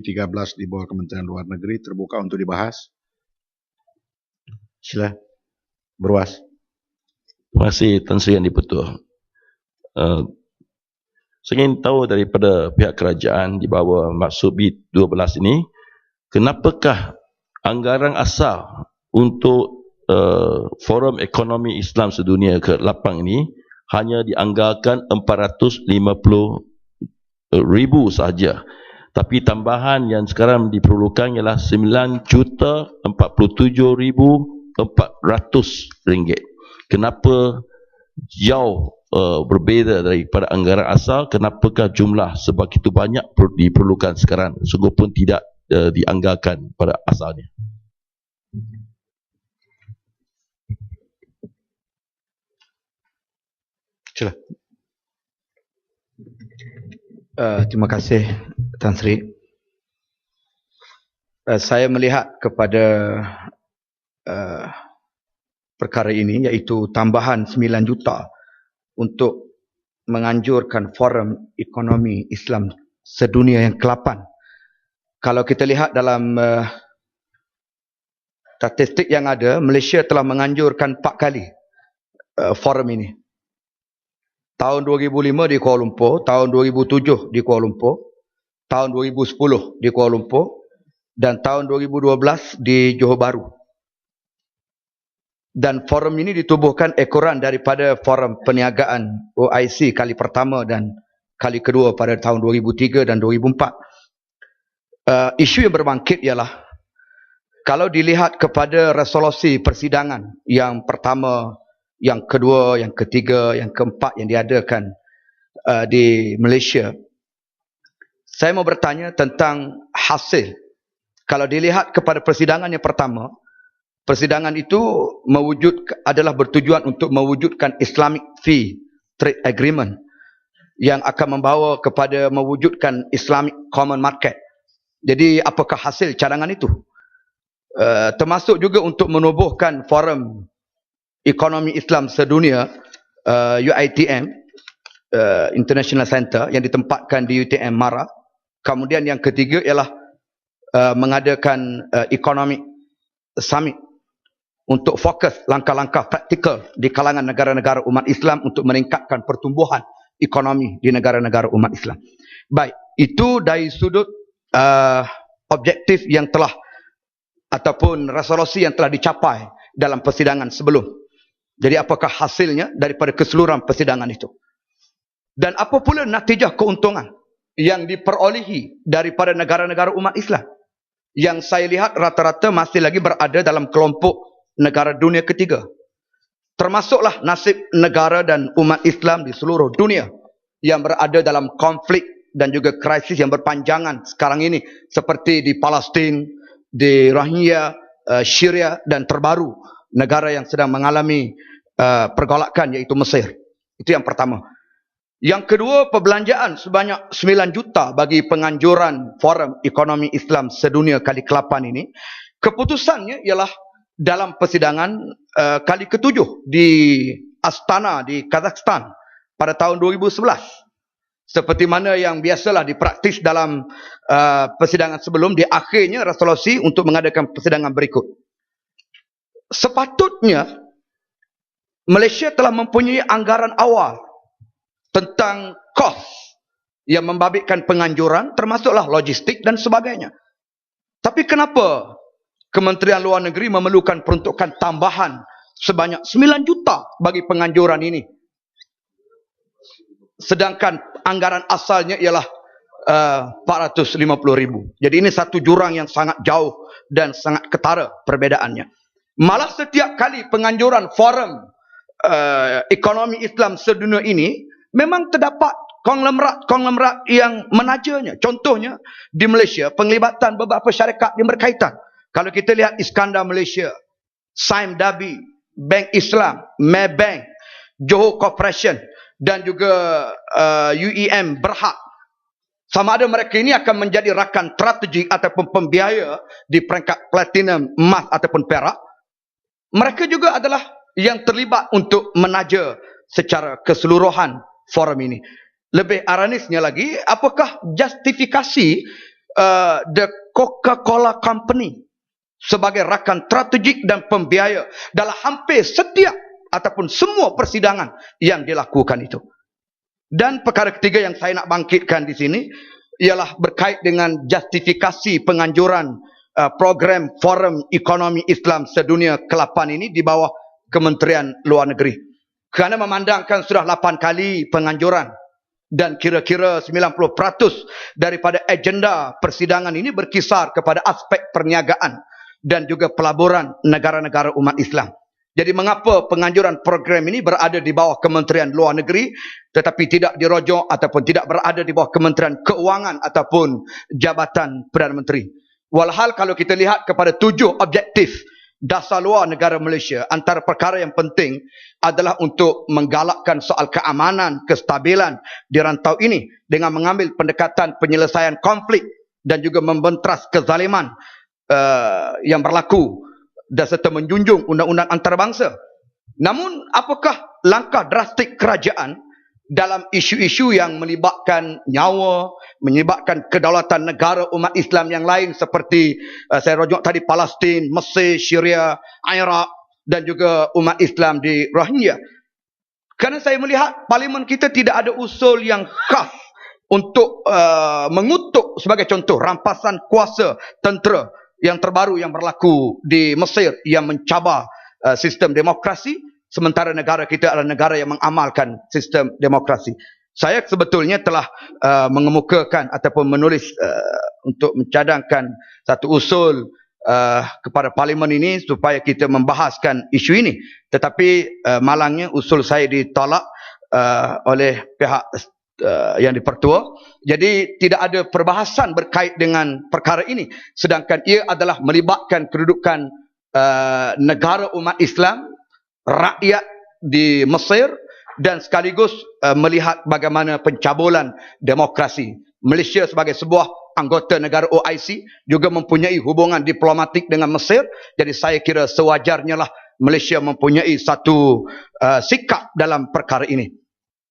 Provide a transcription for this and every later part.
13 di bawah Kementerian Luar Negeri terbuka untuk dibahas. Sila, Berwas. Terima kasih Tan Sri Yang Dipertua. Saya ingin tahu daripada pihak kerajaan di bawah maksud B12 ini, kenapakah anggaran asal untuk Forum Ekonomi Islam Sedunia ke-8 ini hanya dianggarkan 450,000 sahaja. Tapi tambahan yang sekarang diperlukan ialah 9,47,400 ringgit. Kenapa jauh berbeza daripada anggaran asal? Kenapakah jumlah sebegitu banyak diperlukan sekarang sungguh pun tidak dianggarkan pada asalnya? Sila. Terima kasih Tan Sri. Saya melihat kepada perkara ini, iaitu tambahan 9 juta untuk menganjurkan Forum Ekonomi Islam Sedunia yang ke-8. Kalau kita lihat dalam statistik yang ada, Malaysia telah menganjurkan 4 kali forum ini. Tahun 2005 di Kuala Lumpur, tahun 2007 di Kuala Lumpur, tahun 2010 di Kuala Lumpur, dan tahun 2012 di Johor Bahru. Dan forum ini ditubuhkan ekoran daripada forum perniagaan OIC kali pertama dan kali kedua pada tahun 2003 dan 2004. Isu yang berbangkit ialah, kalau dilihat kepada resolusi persidangan yang pertama, yang kedua, yang ketiga, yang keempat yang diadakan di Malaysia, saya mau bertanya tentang hasil. Kalau dilihat kepada persidangan yang pertama, persidangan itu adalah bertujuan untuk mewujudkan Islamic Free Trade Agreement yang akan membawa kepada mewujudkan Islamic Common Market. Jadi apakah hasil cadangan itu? Termasuk juga untuk menubuhkan Forum Ekonomi Islam Sedunia, UITM, International Center, yang ditempatkan di UTM Mara. Kemudian yang ketiga ialah mengadakan Economic Summit untuk fokus langkah-langkah praktikal di kalangan negara-negara umat Islam untuk meningkatkan pertumbuhan ekonomi di negara-negara umat Islam. Baik, itu dari sudut objektif yang telah ataupun resolusi yang telah dicapai dalam persidangan sebelum. Jadi apakah hasilnya daripada keseluruhan persidangan itu? Dan apa pula natijah keuntungan yang diperolehi daripada negara-negara umat Islam? Yang saya lihat rata-rata masih lagi berada dalam kelompok negara dunia ketiga. Termasuklah nasib negara dan umat Islam di seluruh dunia yang berada dalam konflik dan juga krisis yang berpanjangan sekarang ini, seperti di Palestin, di Rohingya, Syria, dan terbaru negara yang sedang mengalami pergolakan, iaitu Mesir. Itu yang pertama. Yang kedua, perbelanjaan sebanyak 9 juta bagi penganjuran Forum Ekonomi Islam Sedunia kali ke-8 ini. Keputusannya ialah dalam persidangan kali ke-7 di Astana di Kazakhstan pada tahun 2011. Seperti mana yang biasalah dipraktis dalam persidangan sebelum, di akhirnya resolusi untuk mengadakan persidangan berikut. Sepatutnya Malaysia telah mempunyai anggaran awal tentang kos yang membabitkan penganjuran, termasuklah logistik dan sebagainya. Tapi kenapa Kementerian Luar Negeri memerlukan peruntukan tambahan sebanyak 9 juta bagi penganjuran ini? Sedangkan anggaran asalnya ialah 450,000. Jadi ini satu jurang yang sangat jauh dan sangat ketara perbedaannya. Malah setiap kali penganjuran Forum Ekonomi Islam Sedunia ini, memang terdapat konglomerat yang menajanya. Contohnya di Malaysia, penglibatan beberapa syarikat yang berkaitan. Kalau kita lihat Iskandar Malaysia, Sime Dabi, Bank Islam, Maybank, Johor Corporation, dan juga UEM Berhad. Sama ada mereka ini akan menjadi rakan strategik ataupun pembiaya di peringkat platinum, emas ataupun perak. Mereka juga adalah yang terlibat untuk menaja secara keseluruhan forum ini. Lebih iranisnya lagi, apakah justifikasi the Coca-Cola Company sebagai rakan strategik dan pembiaya dalam hampir setiap ataupun semua persidangan yang dilakukan itu. Dan perkara ketiga yang saya nak bangkitkan di sini ialah berkait dengan justifikasi penganjuran program Forum Ekonomi Islam Sedunia ke-8 ini di bawah Kementerian Luar Negeri. Kerana memandangkan sudah 8 kali penganjuran dan kira-kira 90% daripada agenda persidangan ini berkisar kepada aspek perniagaan dan juga pelaburan negara-negara umat Islam. Jadi mengapa penganjuran program ini berada di bawah Kementerian Luar Negeri tetapi tidak dirojok ataupun tidak berada di bawah Kementerian Keuangan ataupun Jabatan Perdana Menteri. Walhal kalau kita lihat kepada 7 objektif dasar luar negara Malaysia, antara perkara yang penting adalah untuk menggalakkan soal keamanan, kestabilan di rantau ini dengan mengambil pendekatan penyelesaian konflik dan juga membentras kezaliman yang berlaku dan serta menjunjung undang-undang antarabangsa. Namun apakah langkah drastik kerajaan dalam isu-isu yang melibatkan nyawa, menyebabkan kedaulatan negara umat Islam yang lain seperti saya rujuk tadi Palestin, Mesir, Syria, Iraq dan juga umat Islam di Rohingya. Kerana saya melihat parlimen kita tidak ada usul yang khas untuk mengutuk sebagai contoh rampasan kuasa tentera yang terbaru yang berlaku di Mesir yang mencabar sistem demokrasi, sementara negara kita adalah negara yang mengamalkan sistem demokrasi. Saya sebetulnya telah mengemukakan ataupun menulis untuk mencadangkan satu usul kepada parlimen ini supaya kita membahaskan isu ini. Tetapi malangnya usul saya ditolak oleh pihak yang dipertua. Jadi tidak ada perbahasan berkait dengan perkara ini. Sedangkan ia adalah melibatkan kedudukan negara umat Islam, rakyat di Mesir dan sekaligus melihat bagaimana pencabulan demokrasi. Malaysia sebagai sebuah anggota negara OIC juga mempunyai hubungan diplomatik dengan Mesir. Jadi saya kira sewajarnya lah Malaysia mempunyai satu sikap dalam perkara ini.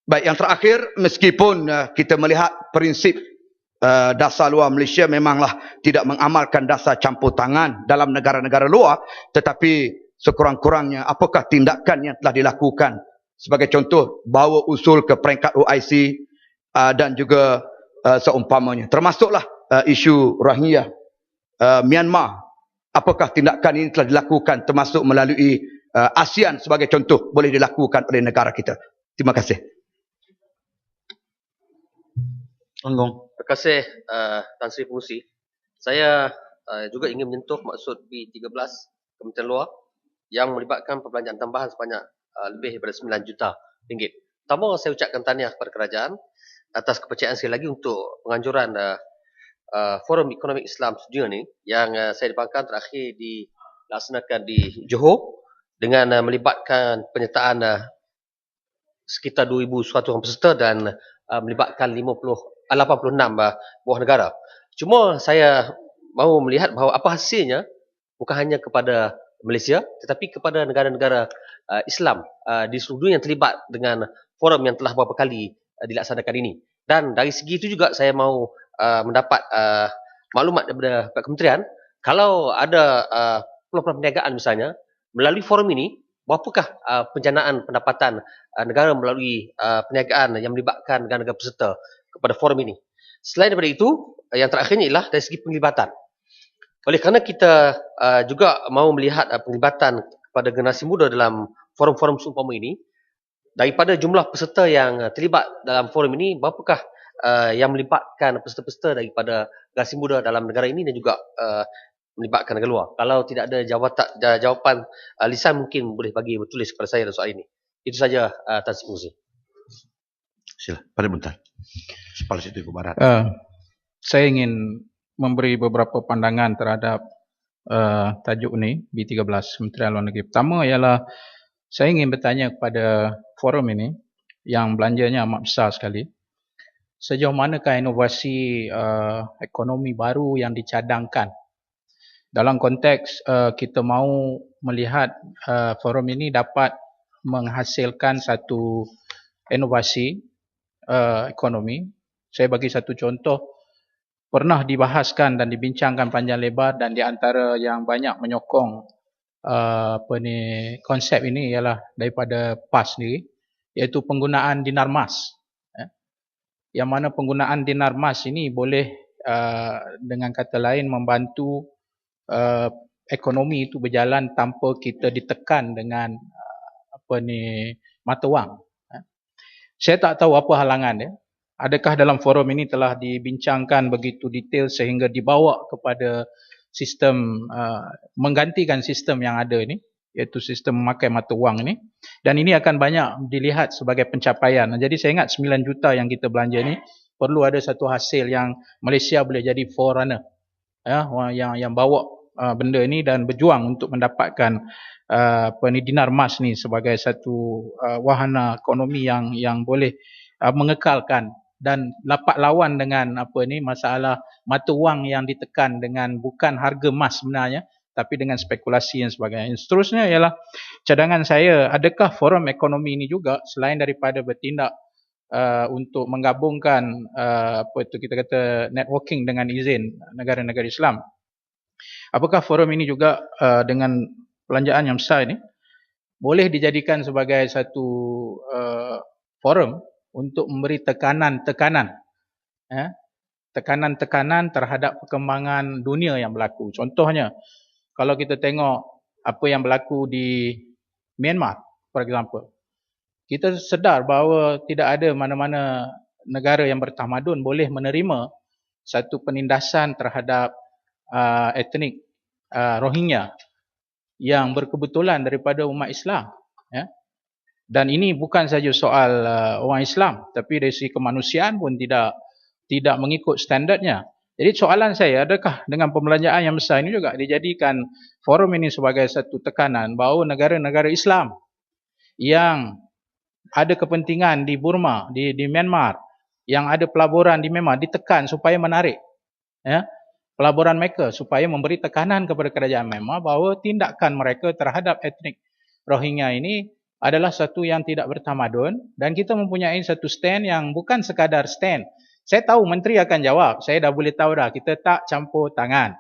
Baik, yang terakhir, meskipun kita melihat prinsip dasar luar Malaysia memanglah tidak mengamalkan dasar campur tangan dalam negara-negara luar, tetapi sekurang-kurangnya apakah tindakan yang telah dilakukan? Sebagai contoh, bawa usul ke peringkat OIC dan juga seumpamanya. Termasuklah isu Rohingya, Myanmar. Apakah tindakan ini telah dilakukan termasuk melalui ASEAN sebagai contoh boleh dilakukan oleh negara kita? Terima kasih. Terima kasih Tan Sri Pengurusi. Saya juga ingin menyentuh maksud B13 Kementerian Luar yang melibatkan perbelanjaan tambahan sebanyak lebih daripada 9 juta ringgit. Pertama, saya ucapkan tahniah kepada kerajaan atas kepercayaan sekali lagi untuk penganjuran Forum Ekonomi Islam Sedunia ni yang saya dibangkan terakhir dilaksanakan di Johor dengan melibatkan penyertaan sekitar 2,100 orang peserta dan melibatkan 86 buah negara. Cuma saya mahu melihat bahawa apa hasilnya bukan hanya kepada Malaysia tetapi kepada negara-negara Islam di seluruh dunia yang terlibat dengan forum yang telah beberapa kali dilaksanakan ini. Dan dari segi itu juga saya mahu mendapat maklumat daripada pihak kementerian kalau ada peluang perniagaan misalnya melalui forum ini, berapakah penjanaan pendapatan negara melalui perniagaan yang melibatkan negara-negara peserta kepada forum ini. Selain daripada itu, yang terakhirnya ialah dari segi penglibatan. Oleh kerana kita juga mahu melihat penglibatan kepada generasi muda dalam forum-forum seumpama ini, daripada jumlah peserta yang terlibat dalam forum ini, berapakah yang melibatkan peserta-peserta daripada generasi muda dalam negara ini dan juga melibatkan negara luar. Kalau tidak ada jawapan lisan, mungkin boleh bagi bertulis kepada saya dalam soal ini. Itu saja Tan Sri Pengurusi. Sila, pada bentar. Kepala Situ Barat. Saya ingin memberi beberapa pandangan terhadap tajuk ini, B13 Kementerian Luar Negeri. Pertama ialah saya ingin bertanya kepada forum ini yang belanjanya amat besar sekali. Sejauh manakah inovasi ekonomi baru yang dicadangkan? Dalam konteks kita mahu melihat forum ini dapat menghasilkan satu inovasi ekonomi. Saya bagi satu contoh, pernah dibahaskan dan dibincangkan panjang lebar, dan di antara yang banyak menyokong konsep ini ialah daripada PAS sendiri, iaitu penggunaan dinar emas. Yang mana penggunaan dinar emas ini boleh dengan kata lain membantu ekonomi itu berjalan tanpa kita ditekan dengan mata wang. Saya tak tahu apa halangan dia. Adakah dalam forum ini telah dibincangkan begitu detail sehingga dibawa kepada sistem menggantikan sistem yang ada ini, iaitu sistem memakai mata wang ini, dan ini akan banyak dilihat sebagai pencapaian. Jadi saya ingat 9 juta yang kita belanja ini perlu ada satu hasil yang Malaysia boleh jadi forerunner, yang bawa benda ini dan berjuang untuk mendapatkan dinar emas ni sebagai satu wahana ekonomi yang boleh mengekalkan dan dapat lawan dengan masalah mata wang yang ditekan dengan bukan harga emas sebenarnya, tapi dengan spekulasi dan sebagainya. Seterusnya ialah cadangan saya, adakah forum ekonomi ini juga selain daripada bertindak untuk menggabungkan kita kata networking dengan izin negara-negara Islam, apakah forum ini juga dengan belanjaan yang besar ini boleh dijadikan sebagai satu forum untuk memberi tekanan-tekanan terhadap perkembangan dunia yang berlaku. Contohnya, kalau kita tengok apa yang berlaku di Myanmar, for example, kita sedar bahawa tidak ada mana-mana negara yang bertamadun boleh menerima satu penindasan terhadap etnik Rohingya yang berkebetulan daripada umat Islam. Dan ini bukan saja soal orang Islam, tapi dari segi kemanusiaan pun tidak mengikut standardnya. Jadi soalan saya, adakah dengan pembelanjaan yang besar ini juga dijadikan forum ini sebagai satu tekanan bahawa negara-negara Islam yang ada kepentingan di Burma, di Myanmar, yang ada pelaburan di Myanmar, ditekan supaya menarik pelaburan mereka, supaya memberi tekanan kepada kerajaan Myanmar bahawa tindakan mereka terhadap etnik Rohingya ini adalah satu yang tidak bertamadun, dan kita mempunyai satu stand yang bukan sekadar stand. Saya tahu menteri akan jawab, saya dah boleh tahu dah, kita tak campur tangan.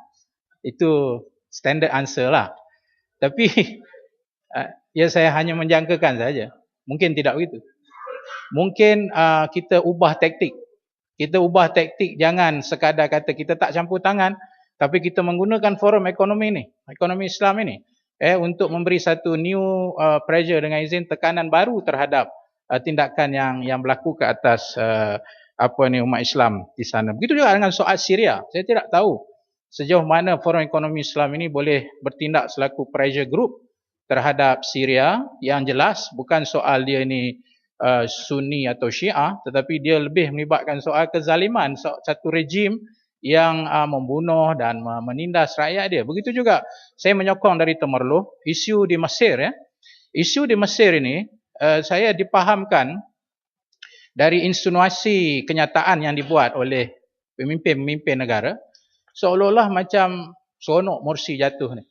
Itu standard answer lah. Tapi ya saya hanya menjangkakan saja. Mungkin tidak begitu. Mungkin kita ubah taktik. Kita ubah taktik, jangan sekadar kata kita tak campur tangan, tapi kita menggunakan forum ekonomi ni, ekonomi Islam ini, untuk memberi satu new pressure dengan izin tekanan baru terhadap tindakan yang berlaku ke atas umat Islam di sana. Begitu juga dengan soal Syria. Saya tidak tahu sejauh mana forum ekonomi Islam ini boleh bertindak selaku pressure group terhadap Syria, yang jelas bukan soal dia ni Sunni atau Syiah, tetapi dia lebih melibatkan soal kezaliman satu rejim yang membunuh dan menindas rakyat dia. Begitu juga saya menyokong dari Temerloh isu di Mesir. Isu di Mesir ini saya dipahamkan dari insinuasi kenyataan yang dibuat oleh pemimpin-pemimpin negara, seolah-olah macam seronok Morsi jatuh ni.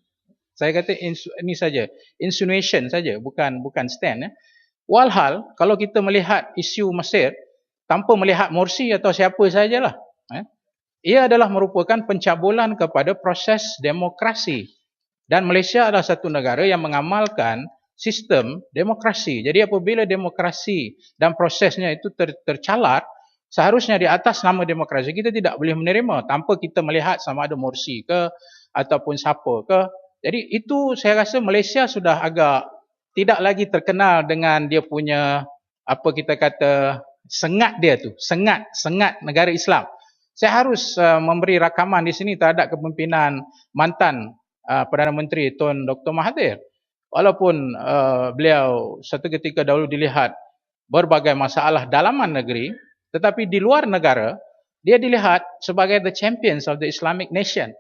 Saya kata ini saja, insinuation saja, bukan stand. Walhal kalau kita melihat isu Mesir tanpa melihat Morsi atau siapa sajalah, ia adalah merupakan pencabulan kepada proses demokrasi, dan Malaysia adalah satu negara yang mengamalkan sistem demokrasi. Jadi apabila demokrasi dan prosesnya itu tercalar, seharusnya di atas nama demokrasi kita tidak boleh menerima tanpa kita melihat sama ada Morsi ke ataupun siapa ke. Jadi itu saya rasa Malaysia sudah agak tidak lagi terkenal dengan dia punya sengat dia tu, sengat negara Islam. Saya harus memberi rakaman di sini terhadap kepimpinan mantan Perdana Menteri Tun Dr. Mahathir. Walaupun beliau satu ketika dahulu dilihat berbagai masalah dalaman negeri, tetapi di luar negara dia dilihat sebagai the champions of the Islamic nation.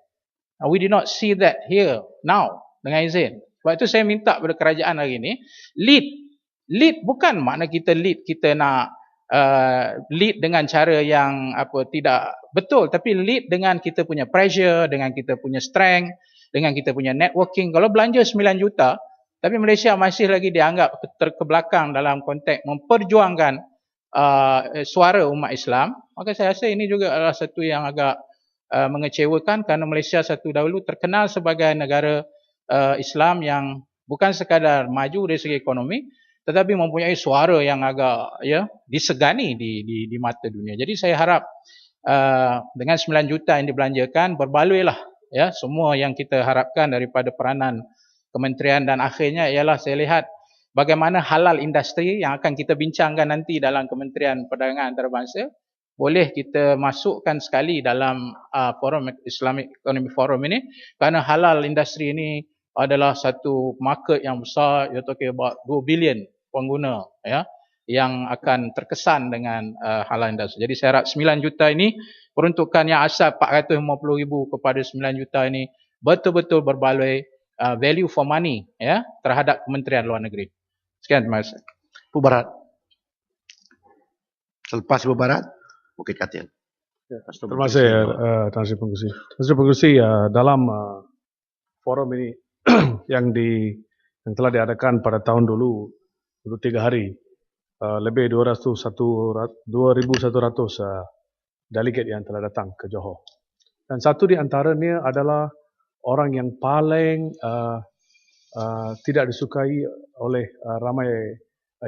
We do not see that here now dengan izin. Sebab itu saya minta kepada kerajaan hari ini, lead bukan makna kita nak lead dengan cara yang tidak betul, tapi lead dengan kita punya pressure, dengan kita punya strength, dengan kita punya networking. Kalau belanja 9 juta, tapi Malaysia masih lagi dianggap terkebelakang dalam konteks memperjuangkan suara umat Islam, maka saya rasa ini juga adalah satu yang agak mengecewakan kerana Malaysia satu dahulu terkenal sebagai negara Islam yang bukan sekadar maju dari segi ekonomi, tetapi mempunyai suara yang agak disegani di mata dunia. Jadi saya harap dengan 9 juta yang dibelanjakan, berbaluilah semua yang kita harapkan daripada peranan kementerian, dan akhirnya ialah saya lihat bagaimana halal industri yang akan kita bincangkan nanti dalam Kementerian Perdagangan Antarabangsa boleh kita masukkan sekali dalam forum Islamic Economic Forum ini, kerana halal industri ini adalah satu market yang besar. You're talking about 2 billion pengguna yang akan terkesan dengan halal industri. Jadi saya harap 9 juta ini, peruntukan yang asal 450,000 kepada 9 juta ini betul-betul berbaloi value for money terhadap Kementerian Luar Negeri. Sekian, terima kasih. Bu Barat. Selepas Bu Barat, Bukit Katil. Terima kasih Tan Sri Pengerusi. Tan Sri Pengerusi, dalam forum ini yang telah diadakan pada tahun dulu 3 hari, lebih 2.100 delegate yang telah datang ke Johor. Dan satu di antaranya adalah orang yang paling tidak disukai oleh ramai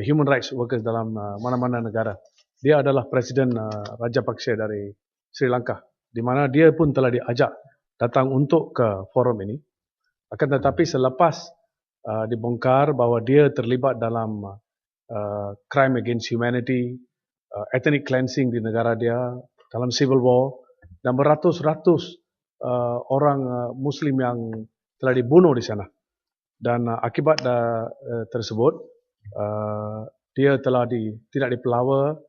human rights workers dalam mana-mana negara. Dia adalah Presiden Rajapaksa dari Sri Lanka, di mana dia pun telah diajak datang untuk ke forum ini. Akan tetapi selepas dibongkar bahawa dia terlibat dalam crime against humanity, ethnic cleansing di negara dia, dalam civil war, dan beratus-ratus orang Muslim yang telah dibunuh di sana. Dan akibat tersebut, dia telah tidak dipelawa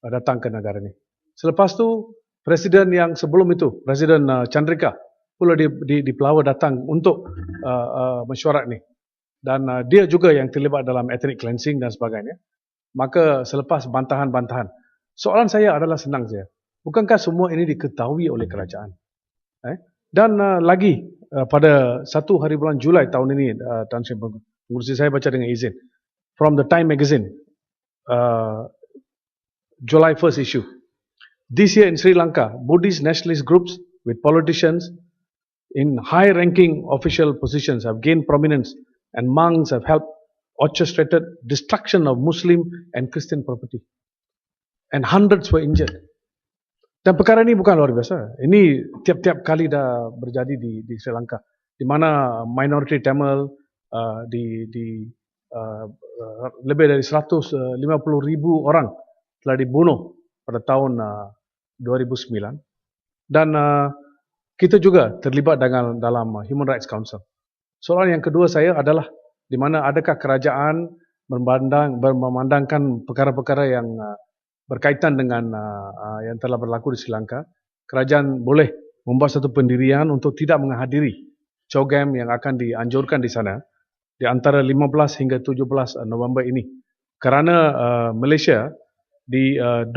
datang ke negara ini. Selepas tu, Presiden yang sebelum itu, Presiden Chandrika, pula dipelawa datang untuk mesyuarat ini. Dan dia juga yang terlibat dalam ethnic cleansing dan sebagainya. Maka selepas bantahan-bantahan, soalan saya adalah senang saja. Bukankah semua ini diketahui oleh kerajaan? Dan lagi pada 1 hari bulan Julai tahun ini, Tan Sri Pengerusi, saya baca dengan izin, from the Time magazine, July 1st issue. This year in Sri Lanka, Buddhist nationalist groups with politicians in high-ranking official positions have gained prominence, and monks have helped orchestrated destruction of Muslim and Christian property, and hundreds were injured. Dan perkara ini bukan luar biasa. Ini tiap-tiap kali dah berjadi di Sri Lanka, di mana minority Tamil lebih dari 150,000 orang telah dibunuh pada tahun 2009. Dan kita juga terlibat dalam Human Rights Council. Soalan yang kedua saya adalah, di mana adakah kerajaan memandangkan perkara-perkara yang berkaitan dengan yang telah berlaku di Sri Lanka, kerajaan boleh membuat satu pendirian untuk tidak menghadiri COGAM yang akan dianjurkan di sana di antara 15 hingga 17 November ini. Kerana Malaysia di 2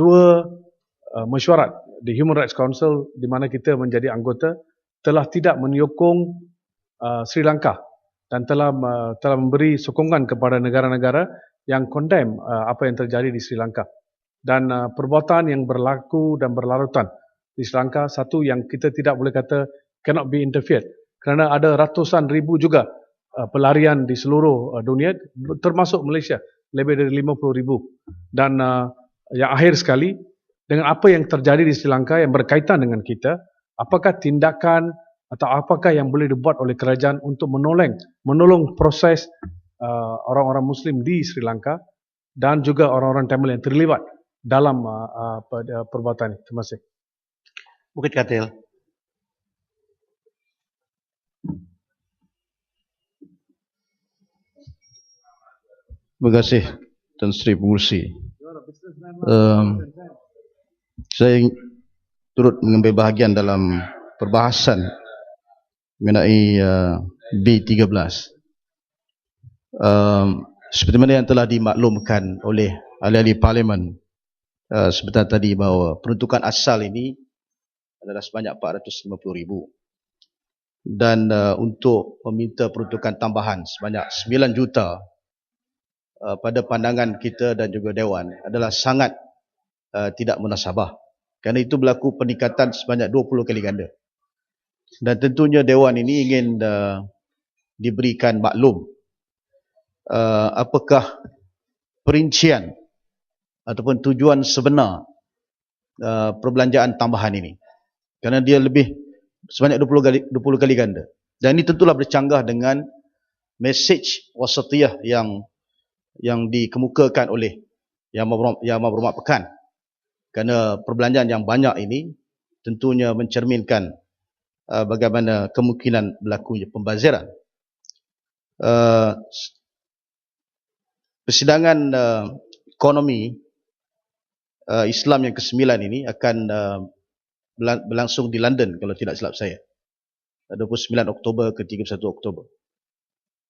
mesyuarat di Human Rights Council di mana kita menjadi anggota telah tidak menyokong Sri Lanka dan telah memberi sokongan kepada negara-negara yang condemn apa yang terjadi di Sri Lanka. Dan perbuatan yang berlaku dan berlarutan di Sri Lanka, satu yang kita tidak boleh kata cannot be interfered, kerana ada ratusan ribu juga pelarian di seluruh dunia, termasuk Malaysia, lebih dari 50,000. Dan yang akhir sekali, dengan apa yang terjadi di Sri Lanka yang berkaitan dengan kita, apakah tindakan atau apakah yang boleh dibuat oleh kerajaan untuk menolong proses orang-orang Muslim di Sri Lanka dan juga orang-orang Tamil yang terlibat dalam perbuatan ini. Terima kasih. Bukit Katil. Terima kasih Tan Sri Pengerusi. Saya turut mengambil bahagian dalam perbahasan mengenai B13. Seperti mana yang telah dimaklumkan oleh ahli-ahli parlimen sebentar tadi, bahawa peruntukan asal ini adalah sebanyak 450,000, dan untuk meminta peruntukan tambahan sebanyak 9 juta pada pandangan kita dan juga Dewan adalah sangat tidak munasabah, kerana itu berlaku peningkatan sebanyak 20 kali ganda. Dan tentunya Dewan ini ingin diberikan maklum apakah perincian ataupun tujuan sebenar perbelanjaan tambahan ini. Kerana dia lebih sebanyak 20 kali ganda. Dan ini tentulah bercanggah dengan mesej wasatiyah yang dikemukakan oleh Yang Berhormat Pekan. Kerana perbelanjaan yang banyak ini tentunya mencerminkan bagaimana kemungkinan berlakunya pembaziran. Persidangan ekonomi Islam yang ke-9 ini akan berlangsung di London kalau tidak silap saya. 29 Oktober ke 31 Oktober.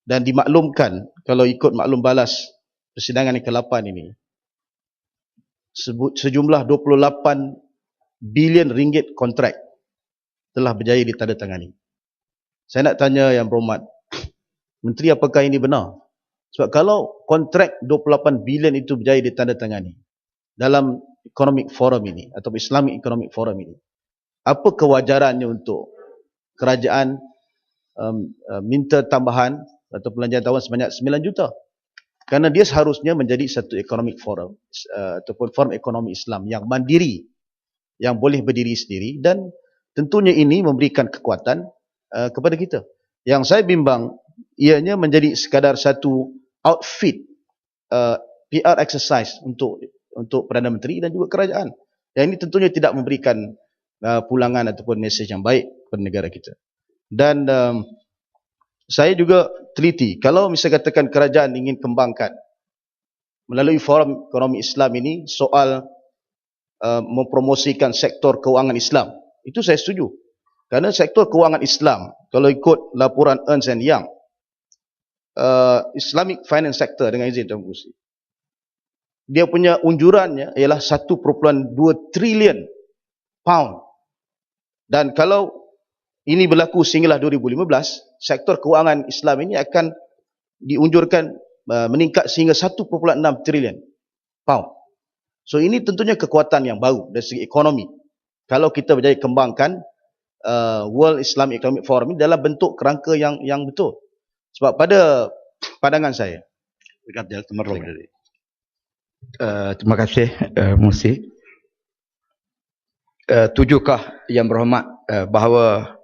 Dan dimaklumkan kalau ikut maklum balas persidangan yang ke-8 ini, sejumlah 28 bilion ringgit kontrak telah berjaya ditandatangani. Saya nak tanya Yang Berhormat Menteri, apakah ini benar? Sebab kalau kontrak 28 bilion itu berjaya ditandatangani dalam Economic Forum ini atau Islamic Economic Forum ini, apa kewajarannya untuk kerajaan minta tambahan atau belanjaan tambahan sebanyak 9 juta? Kerana dia seharusnya menjadi satu economic forum ataupun forum ekonomi Islam yang mandiri, yang boleh berdiri sendiri, dan tentunya ini memberikan kekuatan kepada kita. Yang saya bimbang ianya menjadi sekadar satu outfit PR exercise untuk Perdana Menteri dan juga kerajaan. Yang ini tentunya tidak memberikan pulangan ataupun mesej yang baik kepada negara kita. Dan saya juga teliti, kalau misalnya katakan kerajaan ingin kembangkan melalui forum ekonomi Islam ini soal mempromosikan sektor keuangan Islam, itu saya setuju. Kerana sektor keuangan Islam, kalau ikut laporan Ernst & Young, Islamic finance sector, dengan izin Tuan Pengerusi, dia punya unjurannya ialah 1.2 trilion pound. Dan kalau ini berlaku sehinggalah 2015, sektor keuangan Islam ini akan diunjurkan meningkat sehingga 1.6 trilion pound. So ini tentunya kekuatan yang baru dari segi ekonomi. Kalau kita berjaya kembangkan World Islamic Economic Forum ini dalam bentuk kerangka yang betul. Sebab pada pandangan saya, terima kasih Musi. Tujukah Yang Berhormat bahawa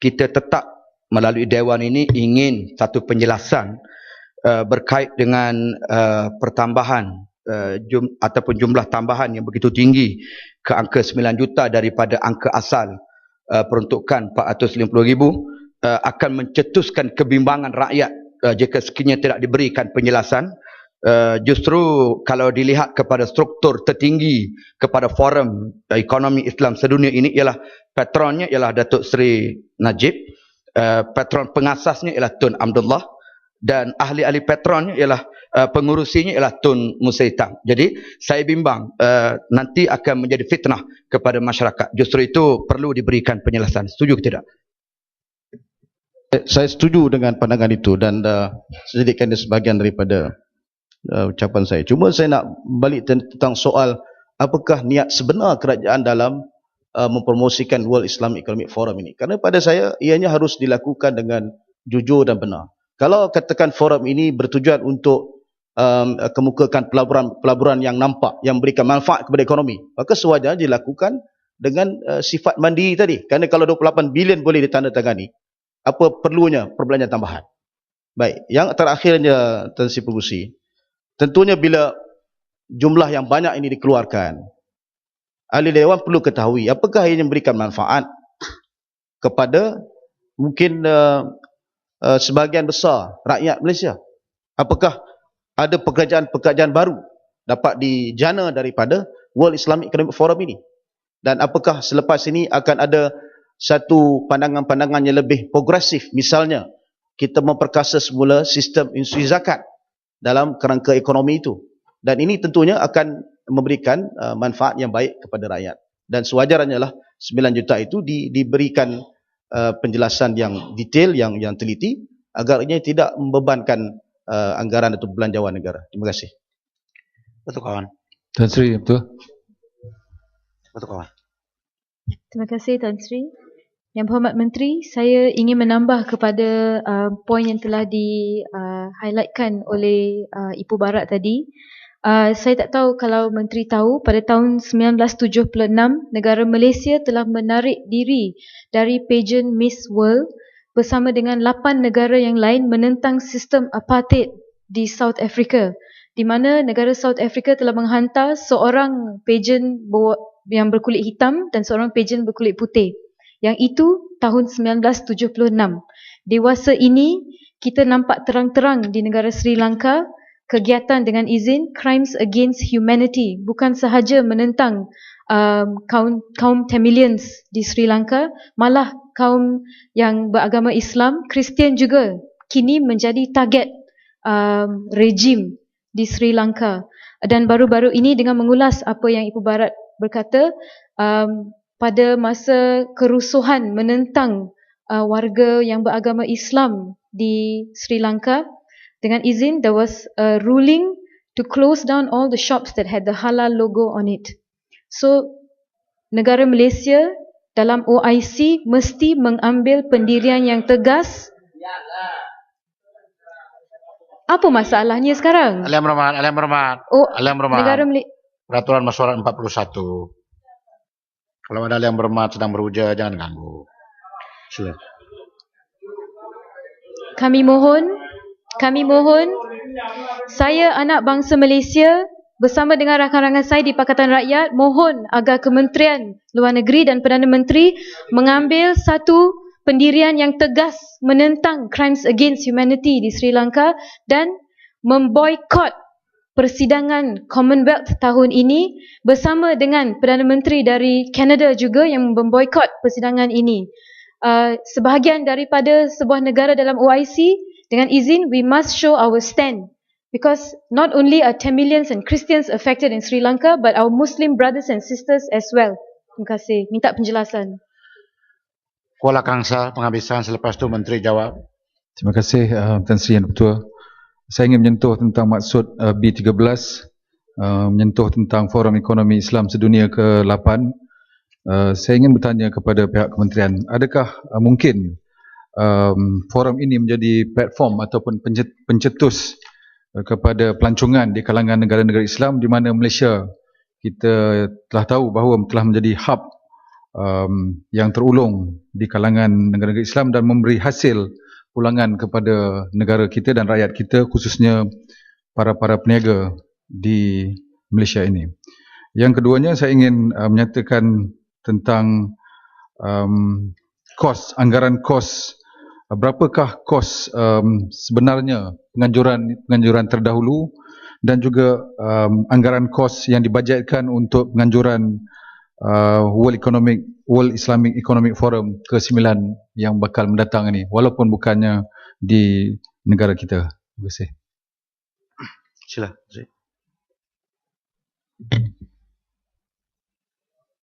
kita tetap melalui Dewan ini ingin satu penjelasan berkait dengan pertambahan ataupun jumlah tambahan yang begitu tinggi ke angka 9 juta daripada angka asal peruntukan 450,000 akan mencetuskan kebimbangan rakyat jika sekiranya tidak diberikan penjelasan. Justru kalau dilihat kepada struktur tertinggi kepada forum ekonomi Islam sedunia ini ialah patronnya ialah Datuk Seri Najib, patron pengasasnya ialah Tun Abdullah, dan ahli-ahli patronnya ialah pengurusinya ialah Tun Musaitam. Jadi saya bimbang nanti akan menjadi fitnah kepada masyarakat. Justru itu perlu diberikan penjelasan. Setuju ke tidak? Saya setuju dengan pandangan itu dan sedikitkan sebahagian daripada ucapan saya. Cuma saya nak balik tentang soal apakah niat sebenar kerajaan dalam mempromosikan World Islamic Economic Forum ini. Kerana pada saya ianya harus dilakukan dengan jujur dan benar. Kalau katakan forum ini bertujuan untuk kemukakan pelaburan yang nampak, yang memberikan manfaat kepada ekonomi, maka sewajarnya dilakukan dengan sifat mandiri tadi. Kerana kalau 28 bilion boleh ditandatangani, apa perlunya perbelanjaan tambahan? Baik, yang terakhirnya Tan Sri Pengerusi, tentunya bila jumlah yang banyak ini dikeluarkan, ahli Dewan perlu ketahui apakah ia memberikan manfaat kepada mungkin sebahagian besar rakyat Malaysia. Apakah ada pekerjaan-pekerjaan baru dapat dijana daripada World Islamic Economic Forum ini? Dan apakah selepas ini akan ada satu pandangan-pandangan yang lebih progresif, misalnya kita memperkasa semula sistem institusi zakat dalam kerangka ekonomi itu. Dan ini tentunya akan memberikan manfaat yang baik kepada rakyat. Dan sewajarnya lah 9 juta itu diberikan penjelasan yang detail, yang teliti, agar ia tidak membebankan anggaran atau belanjawan negara. Terima kasih. Betul kawan. Tan Sri, betul. Betul kawan. Terima kasih Tan Sri. Yang Berhormat Menteri, saya ingin menambah kepada poin yang telah di-highlightkan oleh Ibu Barat tadi. Saya tak tahu kalau Menteri tahu, pada tahun 1976, negara Malaysia telah menarik diri dari pageant Miss World bersama dengan 8 negara yang lain menentang sistem apartheid di South Africa, di mana negara South Africa telah menghantar seorang pageant yang berkulit hitam dan seorang pageant berkulit putih. Yang itu tahun 1976. Dewasa ini kita nampak terang-terang di negara Sri Lanka kegiatan dengan izin crimes against humanity, bukan sahaja menentang kaum Tamilians di Sri Lanka, malah kaum yang beragama Islam, Kristian juga kini menjadi target rejim di Sri Lanka. Dan baru-baru ini dengan mengulas apa yang Ibu Barat berkata, pada masa kerusuhan menentang warga yang beragama Islam di Sri Lanka, dengan izin there was a ruling to close down all the shops that had the halal logo on it. So negara Malaysia dalam OIC mesti mengambil pendirian yang tegas. Apa masalahnya sekarang? Alam Berhormat. Negara Malaysia. Peraturan Mesyuarat 41. Kalau ada yang berhormat sedang beruja, jangan ganggu. Sila. Kami mohon, saya anak bangsa Malaysia bersama dengan rakan-rakan saya di Pakatan Rakyat mohon agar Kementerian Luar Negeri dan Perdana Menteri mengambil satu pendirian yang tegas menentang crimes against humanity di Sri Lanka dan memboikot persidangan Commonwealth tahun ini bersama dengan Perdana Menteri dari Canada juga yang memboikot persidangan ini. Sebahagian daripada sebuah negara dalam OIC, dengan izin, we must show our stand. Because not only are Tamilians and Christians affected in Sri Lanka, but our Muslim brothers and sisters as well. Terima kasih. Minta penjelasan. Kuala Kangsar, penghabisan, selepas itu Menteri jawab. Terima kasih Tan Sri Yang Ketua. Saya ingin menyentuh tentang maksud B13, menyentuh tentang Forum Ekonomi Islam Sedunia ke-8. Saya ingin bertanya kepada pihak kementerian, adakah mungkin forum ini menjadi platform ataupun pencetus kepada pelancongan di kalangan negara-negara Islam, di mana Malaysia kita telah tahu bahawa telah menjadi hub yang terulung di kalangan negara-negara Islam dan memberi hasil pulangan kepada negara kita dan rakyat kita, khususnya para peniaga di Malaysia ini. Yang keduanya, saya ingin menyatakan tentang anggaran kos. Berapakah kos sebenarnya penganjuran terdahulu dan juga anggaran kos yang dibajetkan untuk penganjuran World Islamic Economic Forum ke-9 yang bakal mendatang ini, walaupun bukannya di negara kita. Terima kasih. Sila.